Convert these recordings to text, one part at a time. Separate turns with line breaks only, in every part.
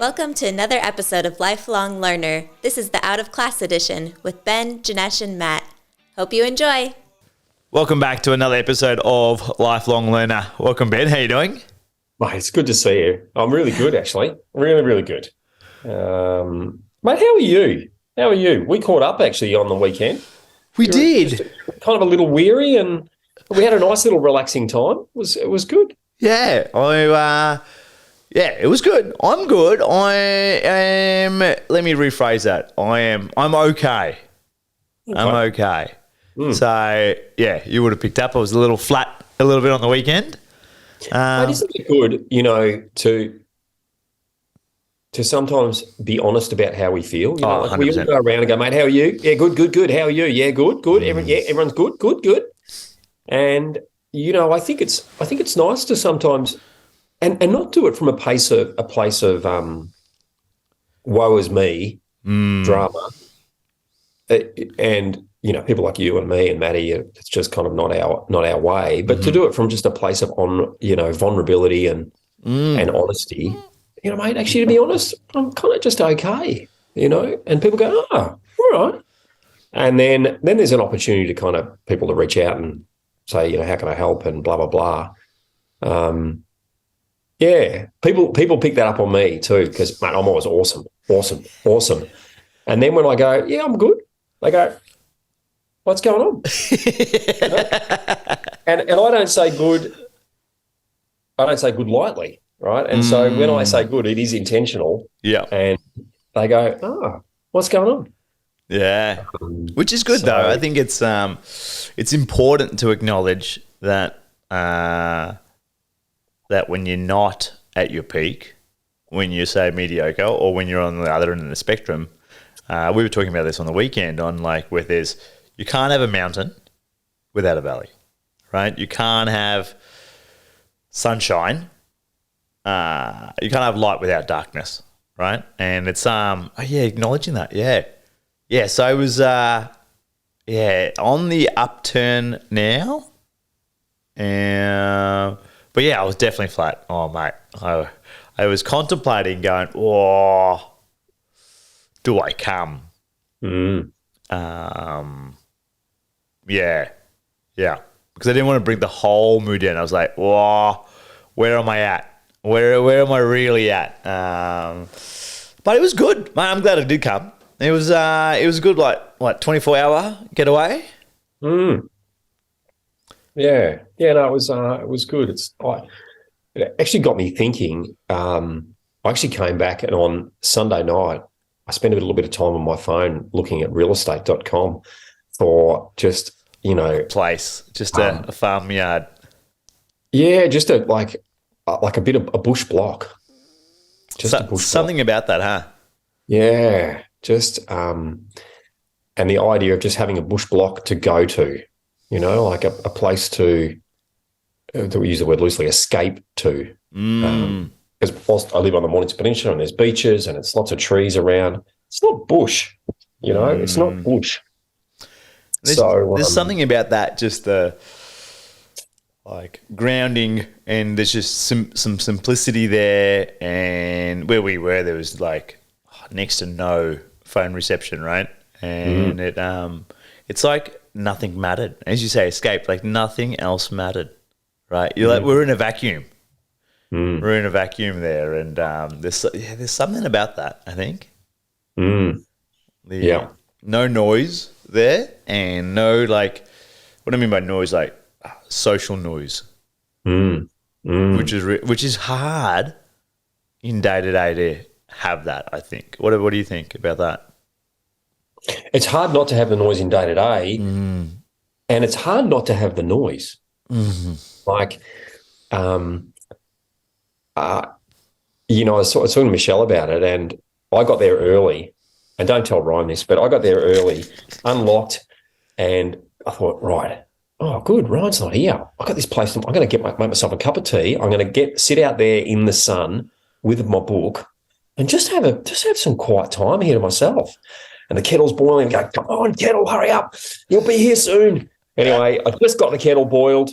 Welcome to another episode of Lifelong Learner. This is the Out of Class edition with Ben, Janesh, and Matt. Hope you enjoy.
Welcome back to another episode of Lifelong Learner. Welcome, Ben. How you doing?
Mate, it's good to see you. I'm really good, actually. Really, really good. Mate, how are you? How are you? We caught up, actually, on the weekend.
We did.
Kind of a little weary, and we had a nice little relaxing time. It was good.
Yeah, it was good. I'm good. I am. Let me rephrase that. I'm okay. I'm okay. So yeah, you would have picked up. I was a little flat, a little bit on the weekend.
Mate, isn't it good, to sometimes be honest about how we feel? You know, like we all go around and go, mate, how are you? Yeah, good. How are you? Yeah, good. Everyone's good. And I think it's nice to sometimes and not do it from a place of woe is me drama. And people like you and me and Matty, it's just kind of not our way. But to do it from just a place of vulnerability and honesty. Mate, actually, to be honest, I'm kind of just okay, and people go, oh, all right. And then there's an opportunity to kind of people to reach out and say, how can I help and blah, blah, blah. Yeah, people pick that up on me too because, mate, I'm always awesome. And then when I go, yeah, I'm good, they go, what's going on? And I don't say good lightly. Right. And so when I say good, it is intentional.
Yeah.
And they go, oh, what's going on?
Yeah. Which is good though. I think it's important to acknowledge that that when you're not at your peak, when you say mediocre or when you're on the other end of the spectrum, we were talking about this on the weekend on where you can't have a mountain without a valley, right? You can't have sunshine. You can't have light without darkness, right? And it's acknowledging that, yeah. So I was on the upturn now, but yeah, I was definitely flat. Oh mate, I was contemplating going, oh, do I come? Yeah, because I didn't want to bring the whole mood down. I was like, whoa, where am I at? Where am I really at? But it was good, mate. I'm glad it did come. It was a good 24-hour getaway.
Yeah. No, it was good. It actually got me thinking. I actually came back and on Sunday night, I spent a little bit of time on my phone looking at realestate.com for just
place, just a farmyard.
Yeah, just a bit of a bush block.
Something about that, huh?
Yeah, just and the idea of just having a bush block to go to, like a place to we use the word loosely, escape to. Because whilst I live on the Mornington Peninsula and there's beaches and it's lots of trees around, it's not bush, it's not bush.
There's something about that, just the grounding, and there's just some simplicity there. And where we were, there was next to no phone reception, right? And it's like nothing mattered. As you say, escape, nothing else mattered, right? You're we're in a vacuum. We're in a vacuum there, and there's something about that, I think. No noise there, and no what I mean by noise, social noise, which is hard in day-to-day to have that, I think. What do you think about that?
It's hard not to have the noise in day-to-day, and it's hard not to have the noise. I was talking to Michelle about it, and I got there early, and don't tell Ryan this, but I got there early, unlocked, and I thought, right, oh, good, Ryan's not here. I got this place. I'm going to make myself a cup of tea. I'm going to sit out there in the sun with my book and just have some quiet time here to myself. And the kettle's boiling. Go, come on, kettle, hurry up. You'll be here soon. Anyway, I just got the kettle boiled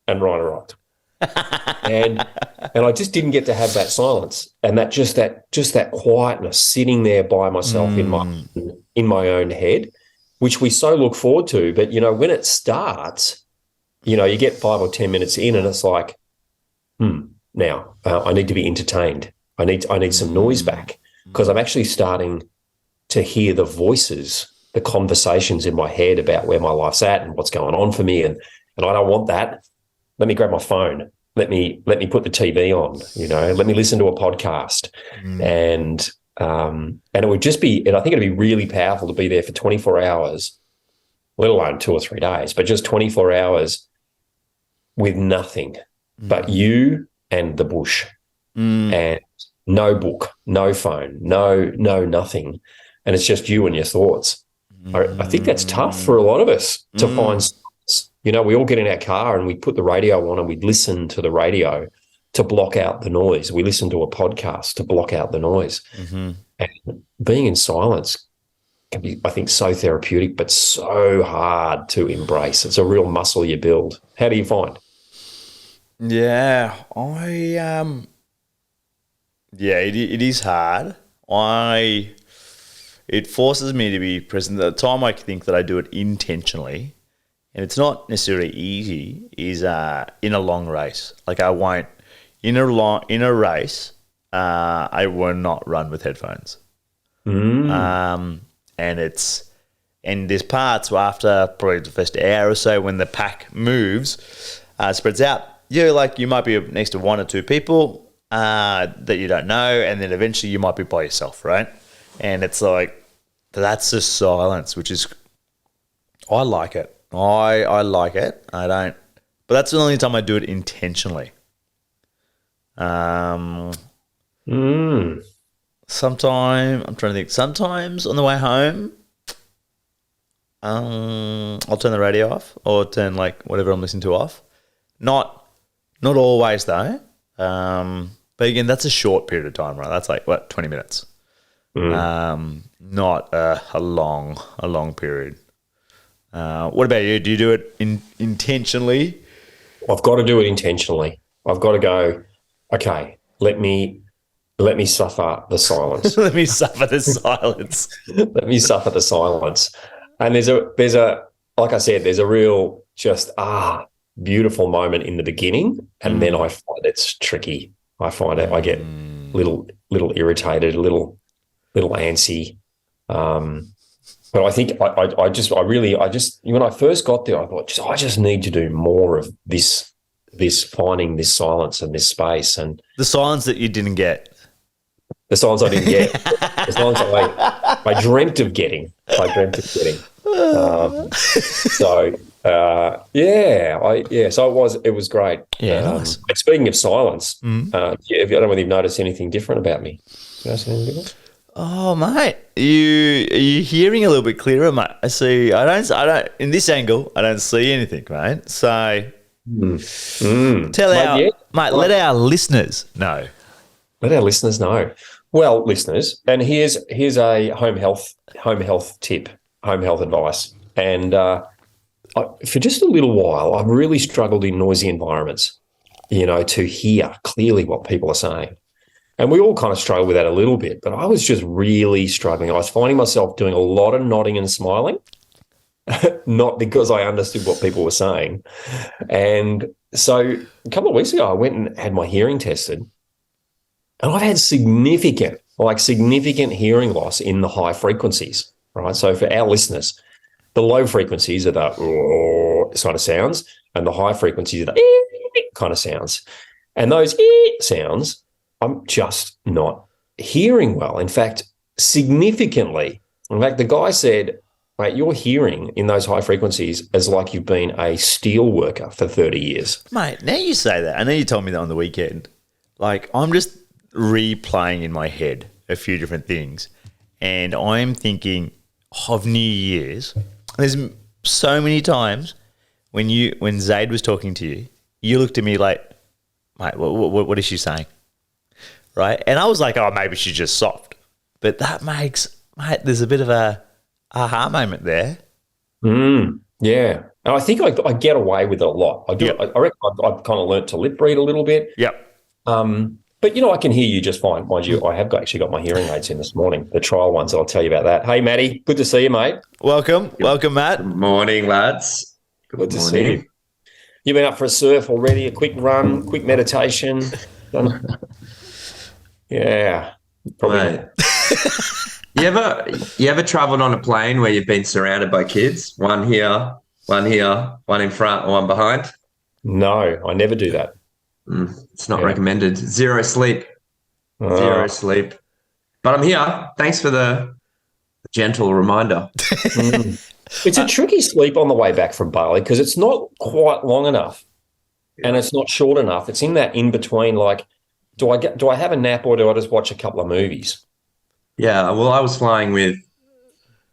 and Ryan arrived. and I just didn't get to have that silence and that quietness sitting there by myself in my own head, which we so look forward to. But when it starts, you get 5 or 10 minutes in, and it's like, now I need to be entertained. I need some noise back, because I'm actually starting to hear the voices, the conversations in my head about where my life's at and what's going on for me, and I don't want that. Let me grab my phone. Let me put the TV on. Let me listen to a podcast, and it would just be. And I think it'd be really powerful to be there for 24 hours, let alone 2 or 3 days, but just 24 hours with nothing but you and the bush, and no book, no phone, no nothing, and it's just you and your thoughts. I think that's tough for a lot of us to find. We all get in our car and we put the radio on and we listen to the radio to block out the noise. We listen to a podcast to block out the noise. And being in silence can be, I think, so therapeutic, but so hard to embrace. It's a real muscle you build. How do you find?
Yeah, it is hard. It forces me to be present. The time I think that I do it intentionally, and it's not necessarily easy, is in a long race. Like I won't in a race. I will not run with headphones. And there's parts where after probably the first hour or so, when the pack moves, spreads out. You might be next to 1 or 2 people that you don't know, and then eventually you might be by yourself, right? And it's like, that's just silence, which is, I like it. I like it. I don't, but that's the only time I do it intentionally. Sometime, I'm trying to think, sometimes on the way home, I'll turn the radio off or turn like whatever I'm listening to off. Not always though. But again, that's a short period of time, right? That's like 20 minutes. Not a long period. What about you? Do you do it intentionally?
I've got to do it intentionally. I've got to go, okay, let me suffer the silence.
Let me suffer the silence.
Let me suffer the silence. And there's a like I said, there's a real just beautiful moment in the beginning, and then I find it's tricky. I find it I get little irritated, a little antsy. But I think I just when I first got there, I thought I just need to do more of this finding this silence and this space, and
the silence that you didn't get.
The silence I didn't get. The silence I dreamt of getting. So it was great.
Yeah, nice.
Speaking of silence, I don't know whether you've noticed anything different about me. You notice anything different?
Oh, mate, are you hearing a little bit clearer, mate? I see. I don't. In this angle, I don't see anything, mate. So, let our listeners know.
Let our listeners know. Well, listeners, and here's a home health tip, home health advice. And for just a little while, I've really struggled in noisy environments, to hear clearly what people are saying. And we all kind of struggle with that a little bit, but I was just really struggling. I was finding myself doing a lot of nodding and smiling, not because I understood what people were saying. And so a couple of weeks ago, I went and had my hearing tested, and I've had significant hearing loss in the high frequencies, right? So for our listeners, the low frequencies are the kind of sounds, and the high frequencies are the kind of sounds. And those sounds, I'm just not hearing well. In fact, significantly. In fact, the guy said, mate, you're hearing in those high frequencies as like you've been a steel worker for 30 years.
Mate, now you say that. I know you told me that on the weekend. Like, I'm just replaying in my head a few different things, and I'm thinking of New Year's. There's so many times when Zaid was talking to you, you looked at me like, mate, what is she saying? Right? And I was like, oh, maybe she's just soft. But that makes, mate, there's a bit of a aha moment there.
Yeah. And I think I get away with it a lot. I do.
Yep.
I reckon I've kind of learnt to lip read a little bit.
Yep.
But, I can hear you just fine. Mind you, I have actually got my hearing aids in this morning, the trial ones. I'll tell you about that. Hey, Matty, good to see you, mate.
Welcome, Matt.
Good morning, lads.
Good to see you. You've been up for a surf already, a quick run, quick meditation. Yeah. Probably.
Mate. You ever traveled on a plane where you've been surrounded by kids? One here, one in front, and one behind?
No, I never do that.
It's not recommended. Zero sleep. Zero sleep. But I'm here. Thanks for the gentle reminder.
It's a tricky sleep on the way back from Bali because it's not quite long enough and it's not short enough. It's in that in between, like, do I have a nap or do I just watch a couple of movies?
Yeah, well, I was flying with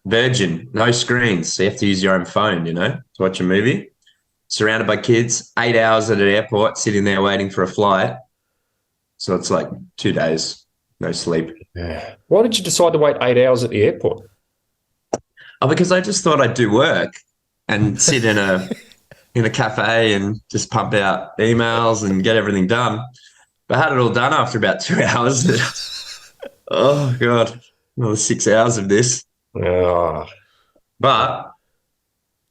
Virgin, no screens. So you have to use your own phone, to watch a movie. Surrounded by kids, 8 hours at an airport, sitting there waiting for a flight. So it's like 2 days, no sleep.
Yeah. Why did you decide to wait 8 hours at the airport?
Oh, because I just thought I'd do work and sit in a cafe and just pump out emails and get everything done. But I had it all done after about 2 hours. Oh, God, another 6 hours of this.
Oh.
But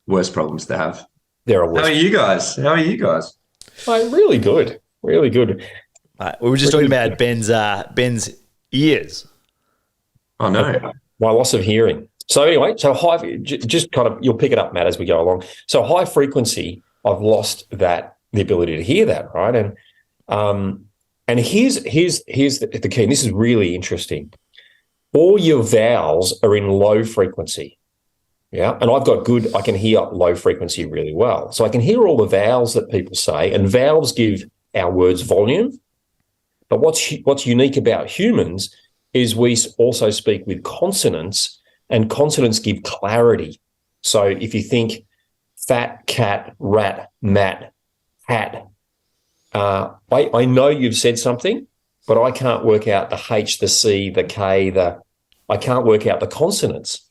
worse problems to have.
There are worse.
How are you guys?
Oh, really good. Really good.
We were just talking about Ben's ears.
Oh, no.
My loss of hearing. So anyway, high, just kind of, you'll pick it up, Matt, as we go along. So high frequency, I've lost the ability to hear that, right? And here's the key, and this is really interesting. All your vowels are in low frequency. Yeah. And I can hear low frequency really well. So I can hear all the vowels that people say, and vowels give our words volume. But what's unique about humans is we also speak with consonants, and consonants give clarity. So if you think fat, cat, rat, mat, hat, I know you've said something, but I can't work out the H, the C, the K, I can't work out the consonants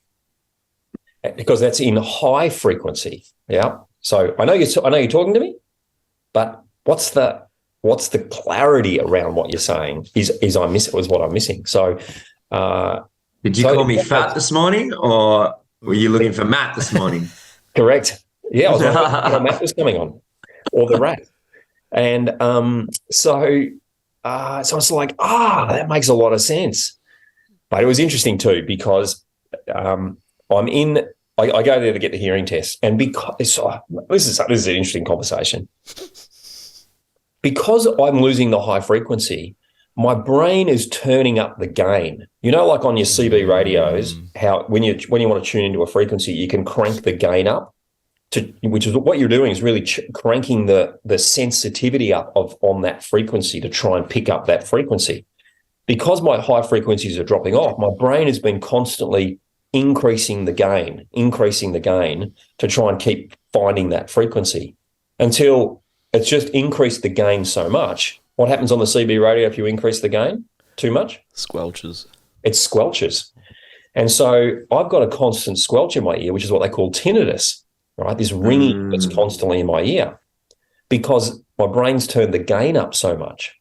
because that's in high frequency. Yeah. So I know you're talking to me, but what's the clarity around what you're saying is what I'm missing. So
did you call me fat this morning, or were you looking for Matt this morning?
Correct. Yeah, I was wondering Matt was coming on, or the rat. And so I was like, that makes a lot of sense. But it was interesting too because I go there to get the hearing test, and because this is an interesting conversation. Because I'm losing the high frequency, my brain is turning up the gain. Like on your CB radios, how when you want to tune into a frequency, you can crank the gain up, which is what you're doing is really cranking the sensitivity up on that frequency to try and pick up that frequency. Because my high frequencies are dropping off, my brain has been constantly increasing the gain to try and keep finding that frequency until it's just increased the gain so much. What happens on the CB radio if you increase the gain too much?
Squelches.
It squelches. And so I've got a constant squelch in my ear, which is what they call tinnitus, right? This ringing that's constantly in my ear because my brain's turned the gain up so much.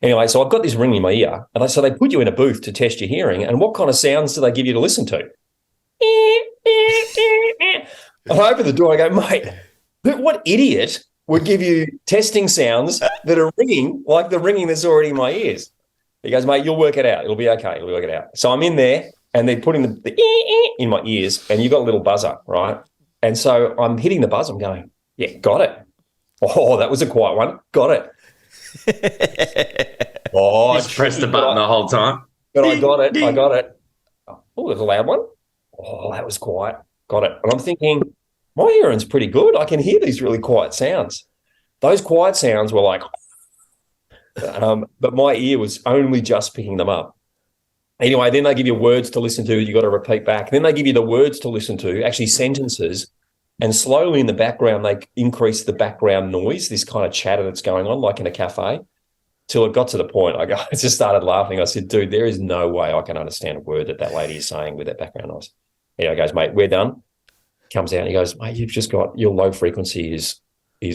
Anyway, so I've got this ringing in my ear, and so they put you in a booth to test your hearing, and what kind of sounds do they give you to listen to? I open the door, I go, mate, what idiot would give you testing sounds that are ringing like the ringing that's already in my ears? He goes, mate, you'll work it out. It'll be okay. You'll work it out. So I'm in there, and they're putting the in my ears, and you've got a little buzzer, right? And so I'm hitting the buzzer. I'm going, yeah, got it. Oh, that was a quiet one. Got it.
Oh, just pressed the button the whole time.
But I got it. Oh, there's a loud one. Oh, that was quiet. Got it. And I'm thinking, my hearing's pretty good. I can hear these really quiet sounds. Those quiet sounds were like, but my ear was only just picking them up. Anyway, then they give you words to listen to. You got to repeat back. Then they give you the words to listen to, actually sentences. And slowly in the background, they increase the background noise, this kind of chatter that's going on, like in a cafe, till it got to the point. I just started laughing. I said, dude, there is no way I can understand a word that lady is saying with that background noise. Anyway, goes, mate, we're done. comes out and he goes, mate, you've just got your low frequency is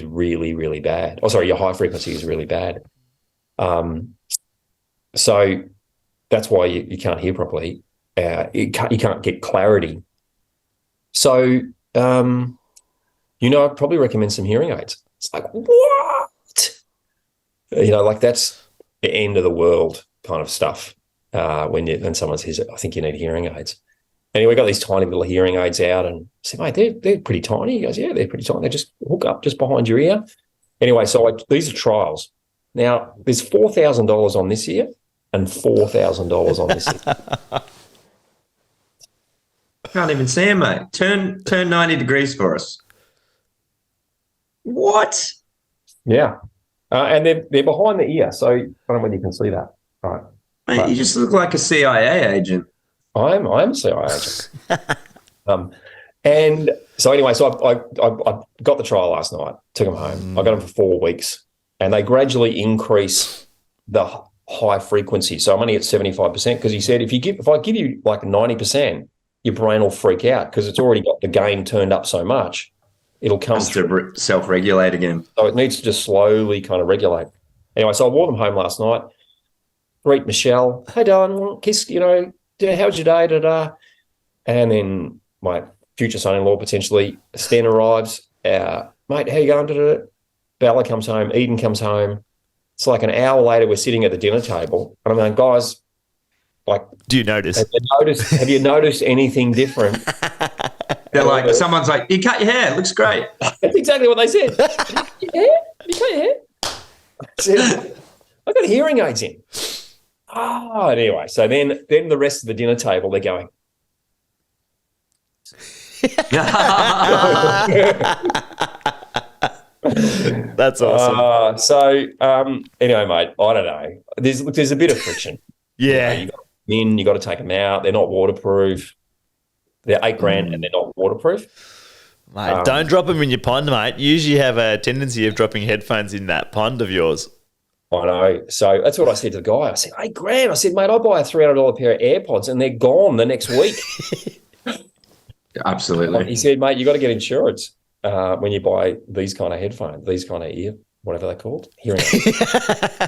really, really bad. Oh, sorry, your high frequency is really bad. So that's why you can't hear properly. You can't get clarity. So, I'd probably recommend some hearing aids. It's like, what? Like that's the end of the world kind of stuff when someone says, I think you need hearing aids. Anyway, we got these tiny little hearing aids out and I said, mate, they're pretty tiny. He goes, yeah, they're pretty tiny. They just hook up just behind your ear. Anyway, so these are trials. Now, there's $4,000 on this ear and $4,000 on this ear.
Can't even see him, mate. Turn 90 degrees for us. What?
Yeah. And they're behind the ear, so I don't know whether you can see that. All right.
Mate,
But
you just look like a CIA agent.
I am a CIA agent. And so anyway, so I got the trial last night, took them home. I got them for 4 weeks, and they gradually increase the high frequency. So I'm only at 75% because he said if I give you like 90%, your brain will freak out because it's already got the gain turned up so much. It'll come
to self-regulate again.
So it needs to just slowly kind of regulate. Anyway, so I wore them home last night. Greet Michelle. Hey, darling, kiss, how's your day? Da-da. And then my future son-in-law, potentially, Stan arrives. Mate, how you going? Da-da. Bella comes home. Eden comes home. It's like an hour later, we're sitting at the dinner table. And I'm going, guys, like,
do you notice?
Have you noticed anything different?
They're like, someone's like, you cut your hair. It looks great.
That's exactly what they said. Have you cut your hair? I said, I got hearing aids in. Oh, anyway, so then the rest of the dinner table, they're going.
That's awesome.
Anyway, mate, I don't know. There's a bit of friction.
Yeah.
You got to take them out. They're not waterproof. They're $8,000 and they're not waterproof.
Mate, don't drop them in your pond, mate. You usually have a tendency of dropping headphones in that pond of yours.
I know. So that's what I said to the guy. I said, $8,000. I said, mate, I buy a $300 pair of AirPods and they're gone the next week.
Absolutely.
He said, mate, you got to get insurance when you buy these kind of headphones, these kind of whatever they're called, hearing aids.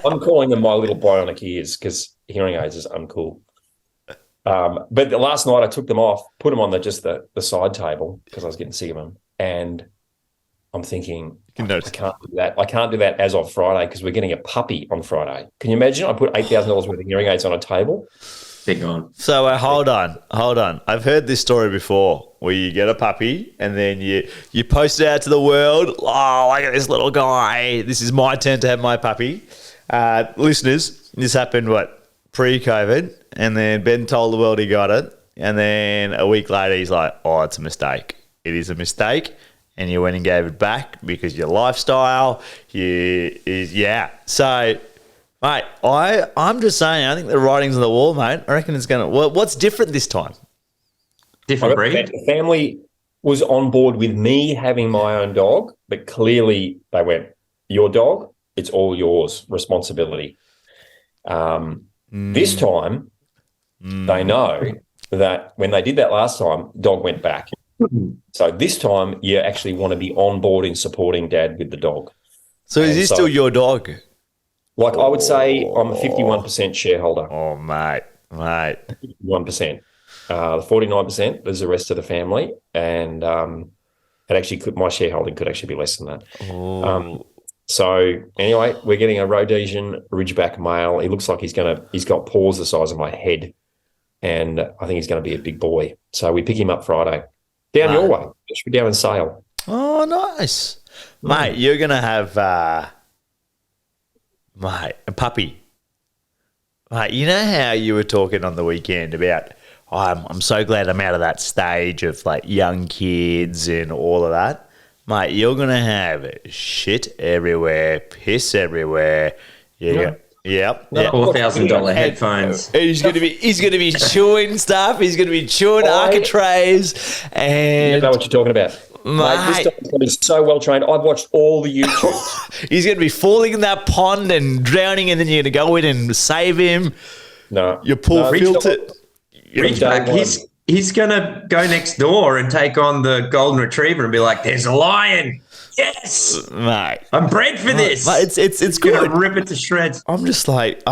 I'm calling them my little bionic ears because hearing aids is uncool. But last night I took them off, put them on the side table because I was getting sick of them. And I'm thinking, I can't do that. I can't do that as of Friday because we're getting a puppy on Friday. Can you imagine? I put $8,000 worth of hearing aids on a table.
Big on.
So hold on. I've heard this story before where you get a puppy and then you post it out to the world. Oh, look at this little guy. This is my turn to have my puppy. Listeners, this happened, pre-COVID? And then Ben told the world he got it. And then a week later, he's like, oh, it's a mistake. It is a mistake. And you went and gave it back because your lifestyle, So, mate, I'm just saying, I think the writing's on the wall, mate. I reckon it's going to... What's different this time?
Different breed?
The family was on board with me having my own dog, but clearly they went, your dog, it's all yours, responsibility. This time, they know that when they did that last time, dog went back. So this time, you actually want to be on board in supporting Dad with the dog.
So is this still your dog?
Like I would say I'm a 51% shareholder.
Oh, mate.
51%. 49% is the rest of the family. And it actually my shareholding could actually be less than that. So anyway, we're getting a Rhodesian Ridgeback male. He looks like he's got paws the size of my head. And I think he's going to be a big boy. So we pick him up Friday. Down your way. Should be down in Sale.
Oh, nice. Mate, you're going to have, a puppy. Mate, you know how you were talking on the weekend about, I'm so glad I'm out of that stage of like young kids and all of that. Mate, you're going to have shit everywhere, piss everywhere. Yep.
$4,000 headphones.
He's going to be chewing stuff. He's going to be chewing architraves. And
you know what you're talking about. Mate, this dog's going to be so well trained. I've watched all the YouTube.
He's going to be falling in that pond and drowning, and then you're going to go in and save him.
No.
Your poor filter.
Ridgeback, he's going to go next door and take on the golden retriever and be like, there's a lion. Yes.
Mate.
I'm bred for this.
Mate, it's
going
good.
to rip it to shreds.
I'm just like,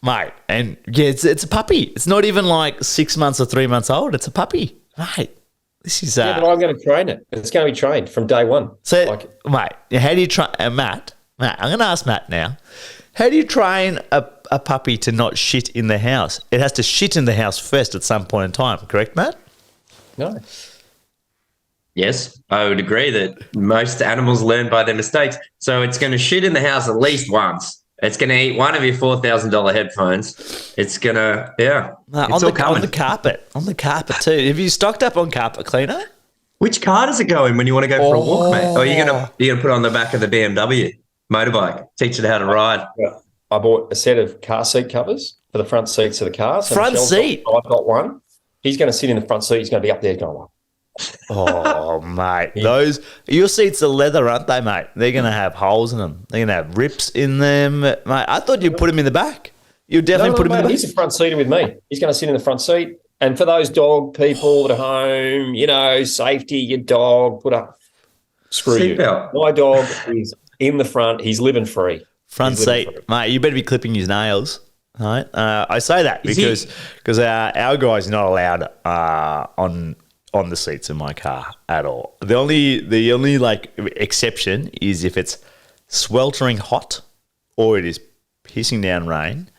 mate, and yeah, it's a puppy. It's not even like 6 months or 3 months old. It's a puppy. Mate, this is...
Yeah, but I'm going to train it. It's going to be trained from day one.
So, mate, how do you train... Matt, I'm going to ask Matt now. How do you train a puppy to not shit in the house? It has to shit in the house first at some point in time, correct, Matt?
No.
Yes, I would agree that most animals learn by their mistakes. So it's going to shit in the house at least once. It's going to eat one of your $4,000 headphones. It's going to, yeah.
On the carpet. On the carpet too. Have you stocked up on carpet cleaner?
Which car does it go in when you want to go for a walk, mate? Or are you going to put it on the back of the BMW motorbike? Teach it how to ride.
Yeah. I bought a set of car seat covers for the front seats of the car. So
front seat?
I've got one. He's going to sit in the front seat. He's going to be up there going,
oh, mate. Your seats are leather, aren't they, mate? They're going to have holes in them. They're going to have rips in them. Mate, I thought you'd put him in the back. You'd definitely put him in the back.
He's a front seater with me. He's going to sit in the front seat. And for those dog people at home, safety, your dog, put up. Screw you. My dog is in the front. He's living free.
Front seat. Mate, you better be clipping his nails. Right? I say that because our guys are not allowed on the seats in my car at all. The only like exception is if it's sweltering hot or it is pissing down rain.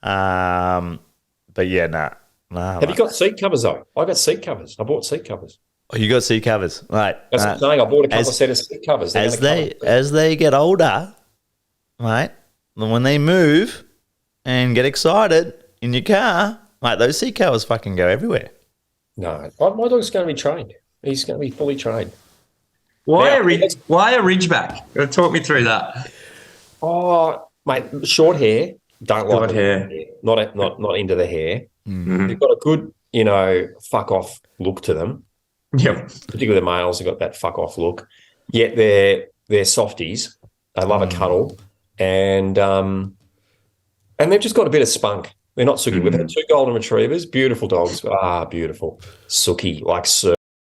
But yeah, nah.
Have you got seat covers though? I got seat covers. I bought seat covers.
Oh, you got seat covers, right?
That's what I'm saying. I bought a couple of set of seat covers.
As they get older, right? When they move and get excited in your car, mate, those seat covers fucking go everywhere.
No, my dog's going to be trained. He's going to be fully trained.
Why a Ridgeback? Talk me through that.
Oh, mate, short hair. Don't like
hair.
Not into the hair.
Mm-hmm.
They've got a good, fuck off look to them.
Yep.
Particularly the males have got that fuck off look. Yet they're softies. They love a cuddle, and they've just got a bit of spunk. They're not sooky. We've had 2 golden retrievers, beautiful dogs. Beautiful. Sooky, like